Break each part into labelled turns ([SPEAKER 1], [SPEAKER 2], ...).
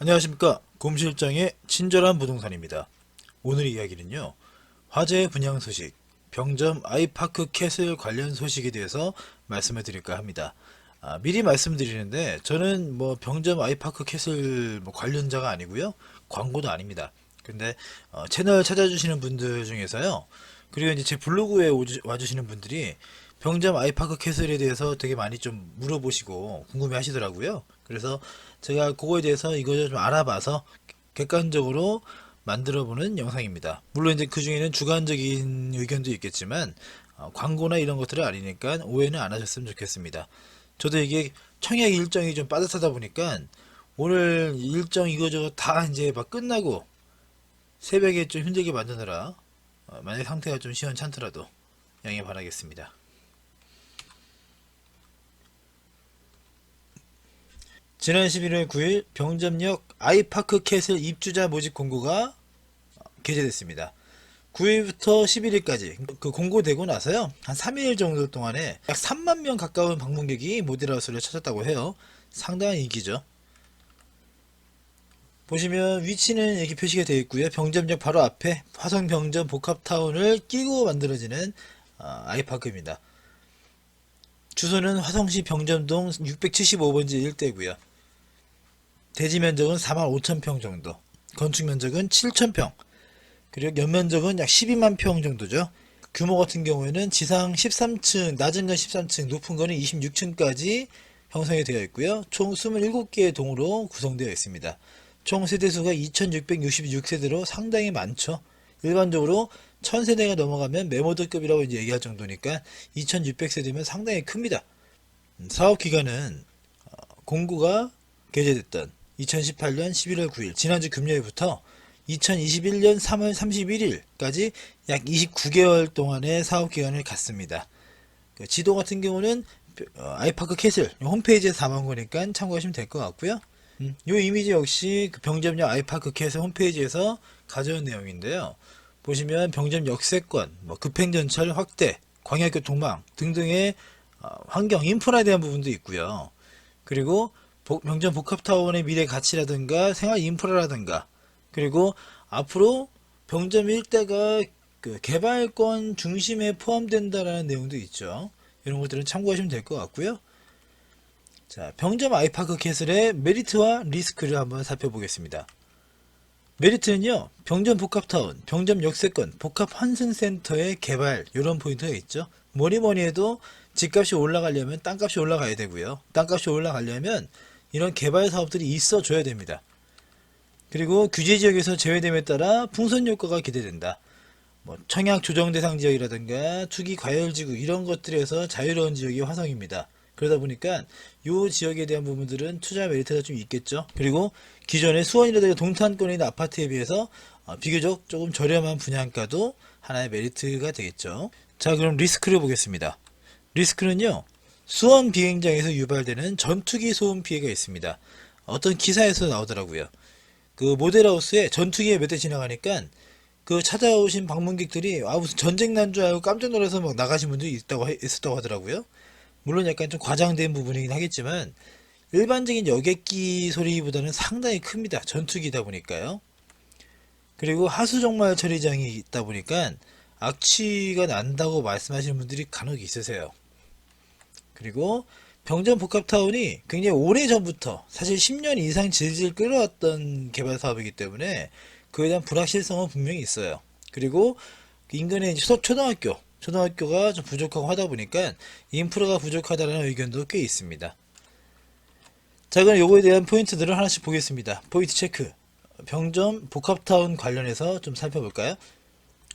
[SPEAKER 1] 안녕하십니까. 곰실장의 친절한 부동산입니다. 오늘 이야기는요, 화재 분양 소식, 병점 아이파크 캐슬 관련 소식에 대해서 말씀을 드릴까 합니다. 미리 말씀드리는데 저는 뭐 병점 아이파크 캐슬 뭐 관련자가 아니고요, 광고도 아닙니다. 근데 채널 찾아주시는 분들 중에서요, 그리고 이제 제 블로그에 와주시는 분들이 병점 아이파크 캐슬에 대해서 되게 많이 좀 물어보시고 궁금해 하시더라고요. 그래서 제가 그거에 대해서 이거 좀 알아봐서 객관적으로 만들어보는 영상입니다. 물론 이제 그 중에는 주관적인 의견도 있겠지만 광고나 이런 것들을 아니니까 오해는 안 하셨으면 좋겠습니다. 저도 이게 청약 일정이 좀 빠듯하다 보니까 오늘 일정 이거저거 다 이제 막 끝나고 새벽에 좀 힘들게 만드느라 만약 상태가 좀 시원찮더라도 양해 바라겠습니다. 지난 11월 9일 병점역 아이파크 캐슬 입주자 모집 공고가 게재됐습니다. 9일부터 11일까지 그 공고되고 나서요, 한 3일 정도 동안에 약 3만 명 가까운 방문객이 모델하우스를 찾았다고 해요. 상당한 인기죠. 보시면 위치는 이렇게 표시가 되어 있고요. 병점역 바로 앞에 화성 병점 복합타운을 끼고 만들어지는 아이파크입니다. 주소는 화성시 병점동 675번지 일대고요. 대지 면적은 45,000평 정도, 건축 면적은 7,000평, 그리고 연면적은 약 12만 평 정도죠. 규모 같은 경우에는 지상 13층, 낮은 건 13층, 높은 거는 26층까지 형성이 되어 있고요. 총 27개의 동으로 구성되어 있습니다. 총 세대수가 2666세대로 상당히 많죠. 일반적으로 1000세대가 넘어가면 메모드급이라고 이제 얘기할 정도니까 2600세대면 상당히 큽니다. 사업기간은 공고가 게재됐던 2018년 11월 9일 지난주 금요일부터 2021년 3월 31일까지 약 29개월 동안의 사업기간을 갖습니다. 그 지도 같은 경우는 아이파크 캐슬 홈페이지에서 담은 거니까 참고하시면 될 것 같고요. 이 이미지 역시 그 병점역 아이파크 캐슬 홈페이지에서 가져온 내용인데요. 보시면 병점 역세권, 뭐 급행전철 확대, 광역교통망 등등의 환경 인프라에 대한 부분도 있고요. 그리고 병점 복합타운의 미래 가치라든가 생활 인프라라든가, 그리고 앞으로 병점 일대가 그 개발권 중심에 포함된다라는 내용도 있죠. 이런 것들은 참고하시면 될 것 같고요. 자, 병점 아이파크 캐슬의 메리트와 리스크를 한번 살펴보겠습니다. 메리트는요, 병점 복합타운, 병점 역세권, 복합 환승센터의 개발, 이런 포인트가 있죠. 뭐니 해도 집값이 올라가려면 땅값이 올라가야 되고요. 땅값이 올라가려면 이런 개발 사업들이 있어줘야 됩니다. 그리고 규제 지역에서 제외됨에 따라 풍선 효과가 기대된다. 뭐 청약 조정 대상 지역이라든가 투기 과열지구 이런 것들에서 자유로운 지역이 화성입니다. 그러다 보니까 이 지역에 대한 부분들은 투자 메리트가 좀 있겠죠. 그리고 기존의 수원이라든가 동탄권에 있는 아파트에 비해서 비교적 조금 저렴한 분양가도 하나의 메리트가 되겠죠. 자, 그럼 리스크를 보겠습니다. 리스크는요, 수원 비행장에서 유발되는 전투기 소음 피해가 있습니다. 어떤 기사에서 나오더라고요. 그 모델하우스에 전투기에 몇 대 지나가니까 그 찾아오신 방문객들이 무슨 전쟁 난 줄 알고 깜짝 놀라서 막 나가신 분들이 있었다고 하더라고요. 물론 약간 좀 과장된 부분이긴 하겠지만 일반적인 여객기 소리보다는 상당히 큽니다. 전투기다 보니까요. 그리고 하수종말 처리장이 있다 보니까 악취가 난다고 말씀하시는 분들이 간혹 있으세요. 그리고 병점 복합타운이 굉장히 오래 전부터 사실 10년 이상 질질 끌어왔던 개발 사업이기 때문에 그에 대한 불확실성은 분명히 있어요. 그리고 인근에 초등학교가 좀 부족하고 하다 보니까 인프라가 부족하다는 의견도 꽤 있습니다. 자, 그럼 요거에 대한 포인트들을 하나씩 보겠습니다. 포인트 체크. 병점 복합타운 관련해서 좀 살펴볼까요?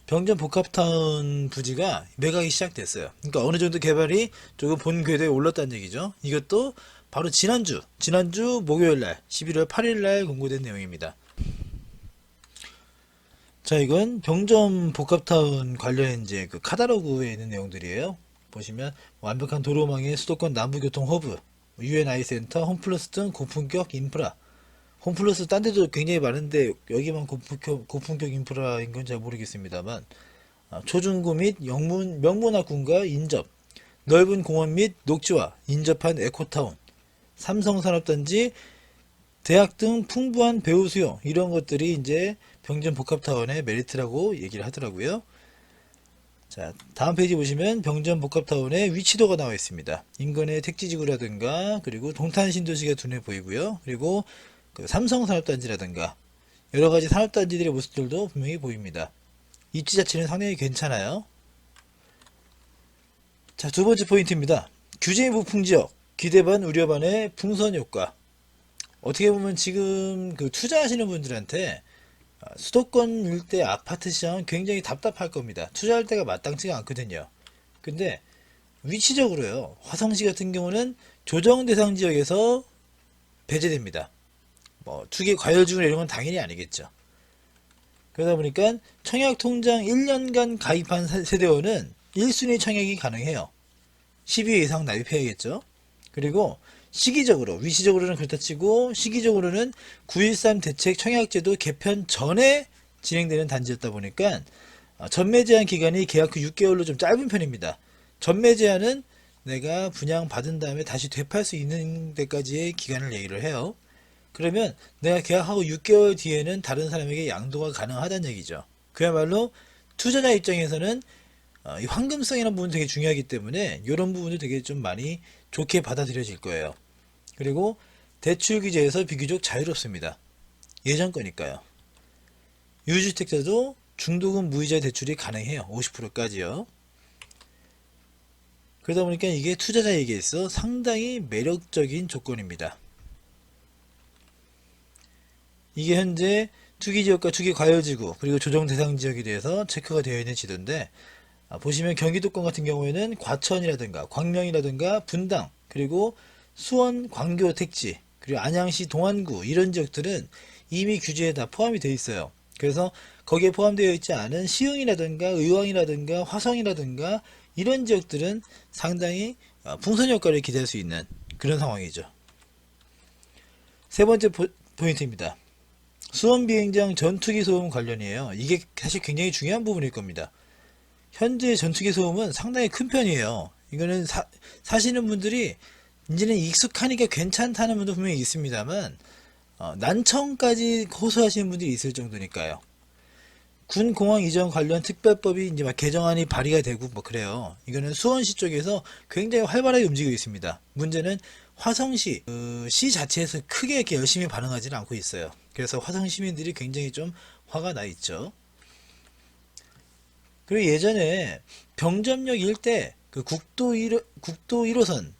[SPEAKER 1] 병점 복합타운 부지가 매각이 시작됐어요. 그러니까 어느 정도 개발이 조금 본 궤도에 올랐다는 얘기죠. 이것도 바로 지난주 목요일날 11월 8일날 공고된 내용입니다. 자, 이건 병점 복합타운 관련 이제 그 카탈로그에 있는 내용들이에요. 보시면 완벽한 도로망의 수도권 남부교통 허브, UNI 센터, 홈플러스 등 고품격 인프라. 홈플러스 딴 데도 굉장히 많은데 여기만 고품격 인프라인 건 잘 모르겠습니다만, 초중고 및 명문학군과 인접, 넓은 공원 및 녹지와 인접한 에코타운, 삼성산업단지 대학 등 풍부한 배우 수요, 이런 것들이 이제 병점 복합타운의 메리트라고 얘기를 하더라고요. 자, 다음 페이지 보시면 병점 복합타운의 위치도가 나와 있습니다. 인근의 택지지구라든가, 그리고 동탄 신도시가 눈에 보이고요. 그리고 그 삼성산업단지라든가 여러가지 산업단지들의 모습들도 분명히 보입니다. 입지 자체는 상당히 괜찮아요. 자, 두 번째 포인트입니다. 규제 무풍지역, 기대 반 우려 반의 풍선 효과. 어떻게 보면 지금 그 투자하시는 분들한테 수도권 일대 아파트 시장은 굉장히 답답할 겁니다. 투자할 때가 마땅치가 않거든요. 근데 위치적으로요, 화성시 같은 경우는 조정 대상 지역에서 배제됩니다. 뭐 투기 과열지구 이런 건 당연히 아니겠죠. 그러다 보니까 청약통장 1년간 가입한 세대원은 1순위 청약이 가능해요. 12회 이상 납입해야겠죠. 그리고 시기적으로, 위치적으로는 그렇다 치고 시기적으로는 9.13 대책 청약제도 개편 전에 진행되는 단지였다 보니까 전매 제한 기간이 계약 후 6개월로 좀 짧은 편입니다. 전매 제한은 내가 분양받은 다음에 다시 되팔 수 있는 데까지의 기간을 얘기를 해요. 그러면 내가 계약하고 6개월 뒤에는 다른 사람에게 양도가 가능하다는 얘기죠. 그야말로 투자자 입장에서는 이 황금성이라는 부분 되게 중요하기 때문에 이런 부분도 되게 좀 많이 좋게 받아들여질 거예요. 그리고 대출 규제에서 비교적 자유롭습니다. 예전 거니까요. 유주택자도 중도금 무이자 대출이 가능해요. 50%까지요. 그러다 보니까 이게 투자자에게 있어 상당히 매력적인 조건입니다. 이게 현재 투기지역과 투기과열지구 그리고 조정 대상 지역에 대해서 체크가 되어 있는 지도인데, 보시면 경기도권 같은 경우에는 과천이라든가 광명이라든가 분당, 그리고 수원 광교 택지, 그리고 안양시 동안구, 이런 지역들은 이미 규제에 다 포함이 되어 있어요. 그래서 거기에 포함되어 있지 않은 시흥이라든가 의왕이라든가 화성이라든가 이런 지역들은 상당히 풍선 효과를 기대할 수 있는 그런 상황이죠. 세 번째 포인트입니다. 수원 비행장 전투기 소음 관련이에요. 이게 사실 굉장히 중요한 부분일 겁니다. 현재 전투기 소음은 상당히 큰 편이에요. 이거는 사시는 분들이 이제는 익숙하니까 괜찮다는 분도 분명히 있습니다만, 난청까지 호소하시는 분들이 있을 정도니까요. 군 공항 이전 관련 특별법이 이제 막 개정안이 발의가 되고 뭐 그래요. 이거는 수원시 쪽에서 굉장히 활발하게 움직이고 있습니다. 문제는 화성시 시 자체에서 크게 이렇게 열심히 반응하지는 않고 있어요. 그래서 화성 시민들이 굉장히 좀 화가 나 있죠. 그리고 예전에 병점역 일대 그 국도 1호선,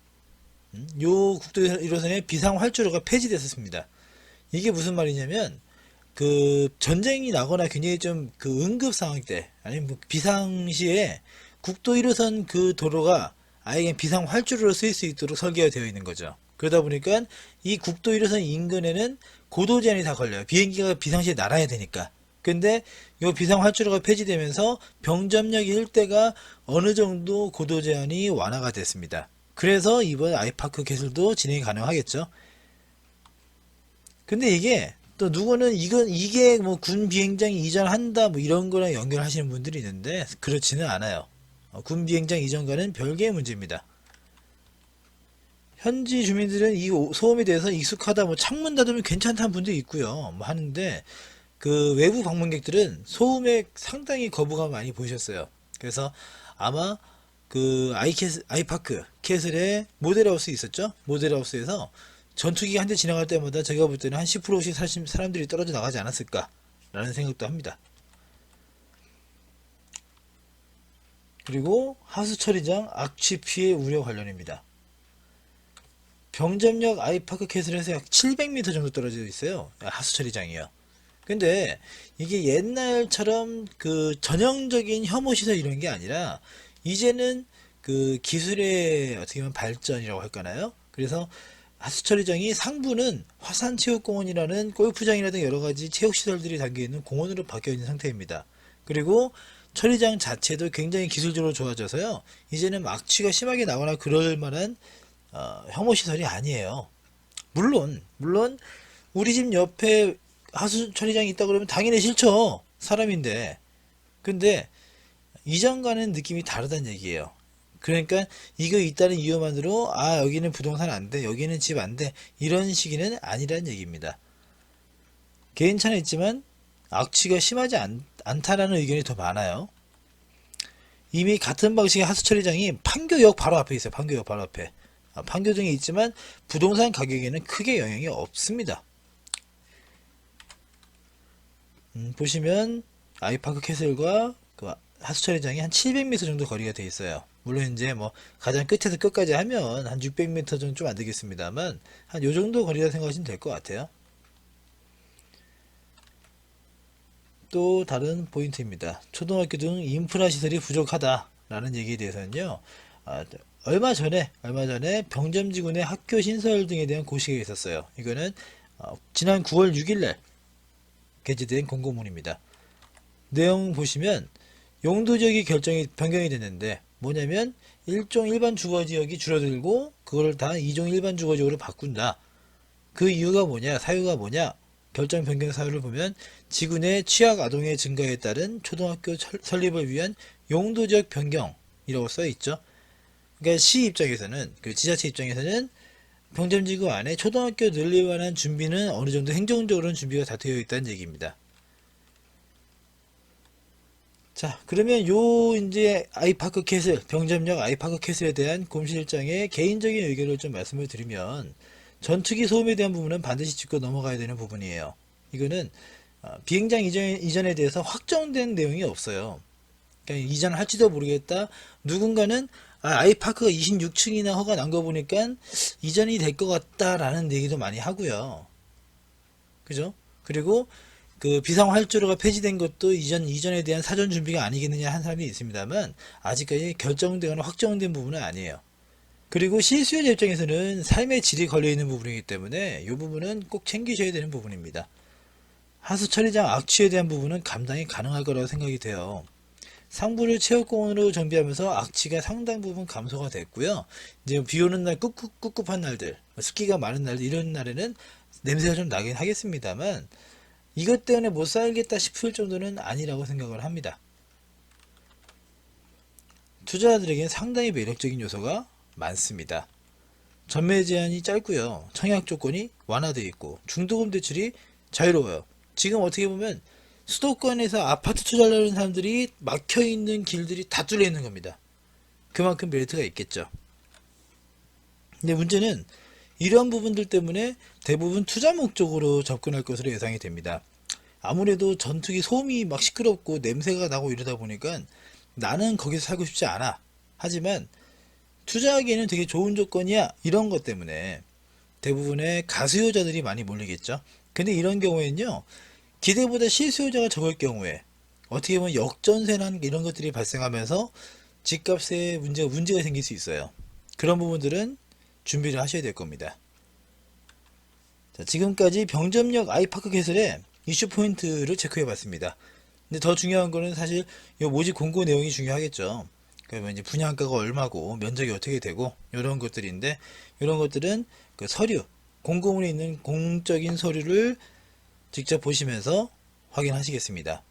[SPEAKER 1] 요 국도 1호선의 비상 활주로가 폐지됐었습니다. 이게 무슨 말이냐면 그 전쟁이 나거나 굉장히 좀 그 응급 상황 때, 아니면 뭐 비상시에 국도 1호선 그 도로가 아예 그냥 비상 활주로로 쓰일 수 있도록 설계가 되어 있는 거죠. 그러다 보니까 이 국도 1호선 인근에는 고도 제한이 다 걸려요. 비행기가 비상시에 날아야 되니까. 근데 이 비상 활주로가 폐지되면서 병점역 일대가 어느 정도 고도 제한이 완화가 됐습니다. 그래서 이번 아이파크 개설도 진행이 가능하겠죠. 근데 이게 또 누구는 이게 뭐 군 비행장 이전한다 뭐 이런 거랑 연결하시는 분들이 있는데 그렇지는 않아요. 군 비행장 이전과는 별개의 문제입니다. 현지 주민들은 이 소음에 대해서 익숙하다, 뭐 창문 닫으면 괜찮다는 분도 있고요. 뭐 하는데 그 외부 방문객들은 소음에 상당히 거부감 많이 보이셨어요. 그래서 아마 그 아이파크 캐슬의 모델하우스 있었죠? 모델하우스에서 전투기가 한 대 지나갈 때마다 제가 볼 때는 한 10%씩 사람들이 떨어져 나가지 않았을까 라는 생각도 합니다. 그리고 하수처리장 악취 피해 우려 관련입니다. 병점역 아이파크 캐슬에서 약 700m 정도 떨어져 있어요. 하수처리장이요. 근데 이게 옛날처럼 그 전형적인 혐오시설 이런 게 아니라 이제는 그 기술의 어떻게 보면 발전이라고 할까나요? 그래서 하수처리장이 상부는 화산체육공원이라는 골프장이라든 여러가지 체육시설들이 담겨있는 공원으로 바뀌어 있는 상태입니다. 그리고 처리장 자체도 굉장히 기술적으로 좋아져서요, 이제는 악취가 심하게 나거나 그럴 만한 혐오시설이 아니에요. 물론 우리 집 옆에 하수처리장이 있다 그러면 당연히 싫죠. 사람인데. 근데 이전과는 느낌이 다르다는 얘기예요. 그러니까 이거 있다는 이유만으로 아 여기는 부동산 안 돼, 여기는 집 안 돼, 이런 시기는 아니란 얘기입니다. 개인차는 있지만 악취가 심하지 않다라는 의견이 더 많아요. 이미 같은 방식의 하수처리장이 판교역 바로 앞에 있어요. 판교역 바로 앞에. 판교 등에 있지만 부동산 가격에는 크게 영향이 없습니다. 보시면 아이파크 캐슬과 그 하수처리장이 한 700m 정도 거리가 돼 있어요. 물론 이제 뭐 가장 끝에서 끝까지 하면 한 600m 정도 좀 안 되겠습니다만 한 요 정도 거리라 생각하시면 될 것 같아요. 또 다른 포인트입니다. 초등학교 등 인프라 시설이 부족하다라는 얘기에 대해서는요. 얼마 전에 병점지구 내 학교 신설 등에 대한 고시가 있었어요. 이거는 지난 9월 6일날 게재된 공고문입니다. 내용 보시면 용도 지역이 변경이 됐는데 뭐냐면 1종 일반 주거지역이 줄어들고 그걸 다 2종 일반 주거지역으로 바꾼다. 그 이유가 뭐냐, 사유가 뭐냐, 결정 변경 사유를 보면 지구 내 취약 아동의 증가에 따른 초등학교 설립을 위한 용도적 변경이라고 써 있죠. 그러니까 시 입장에서는, 그 지자체 입장에서는 병점지구 안에 초등학교 늘릴 만한 준비는 어느 정도 행정적으로는 준비가 다 되어 있다는 얘기입니다. 자, 그러면 요 이제 아이파크 캐슬, 병점역 아이파크 캐슬에 대한 곰실장의 개인적인 의견을 좀 말씀을 드리면, 전투기 소음에 대한 부분은 반드시 짚고 넘어가야 되는 부분이에요. 이거는 비행장 이전에 대해서 확정된 내용이 없어요. 그러니까 이전할지도 모르겠다. 누군가는 아이파크가 26층이나 허가 난 거 보니까 이전이 될 것 같다라는 얘기도 많이 하고요. 그죠? 그리고 그 비상활주로가 폐지된 것도 이전에 대한 사전 준비가 아니겠느냐 한 사람이 있습니다만 아직까지 결정되거나 확정된 부분은 아니에요. 그리고 실수요자 입장에서는 삶의 질이 걸려있는 부분이기 때문에 이 부분은 꼭 챙기셔야 되는 부분입니다. 하수처리장 악취에 대한 부분은 감당이 가능할 거라고 생각이 돼요. 상부를 체육공원으로 정비하면서 악취가 상당 부분 감소가 됐고요. 이제 비 오는 날 꿉꿉한 날들, 습기가 많은 날들, 이런 날에는 냄새가 좀 나긴 하겠습니다만 이것 때문에 못 살겠다 싶을 정도는 아니라고 생각을 합니다. 투자자들에게는 상당히 매력적인 요소가 많습니다. 전매 제한이 짧고요. 청약 조건이 완화되어 있고 중도금 대출이 자유로워요. 지금 어떻게 보면 수도권에서 아파트 투자를 하는 사람들이 막혀있는 길들이 다 뚫려있는 겁니다. 그만큼 메리트가 있겠죠. 근데 문제는 이런 부분들 때문에 대부분 투자 목적으로 접근할 것으로 예상이 됩니다. 아무래도 전투기 소음이 막 시끄럽고 냄새가 나고 이러다 보니까 나는 거기서 살고 싶지 않아. 하지만 투자하기에는 되게 좋은 조건이야. 이런 것 때문에 대부분의 가수요자들이 많이 몰리겠죠. 근데 이런 경우에는요. 기대보다 실수요자가 적을 경우에 어떻게 보면 역전세나 이런 것들이 발생하면서 집값에 문제가 생길 수 있어요. 그런 부분들은 준비를 하셔야 될 겁니다. 자, 지금까지 병점역 아이파크 개설의 이슈 포인트를 체크해 봤습니다. 근데 더 중요한 거는 사실 이 모집 공고 내용이 중요하겠죠. 그러면 이제 분양가가 얼마고 면적이 어떻게 되고 이런 것들인데 이런 것들은 그 서류 공고문에 있는 공적인 서류를 직접 보시면서 확인하시겠습니다.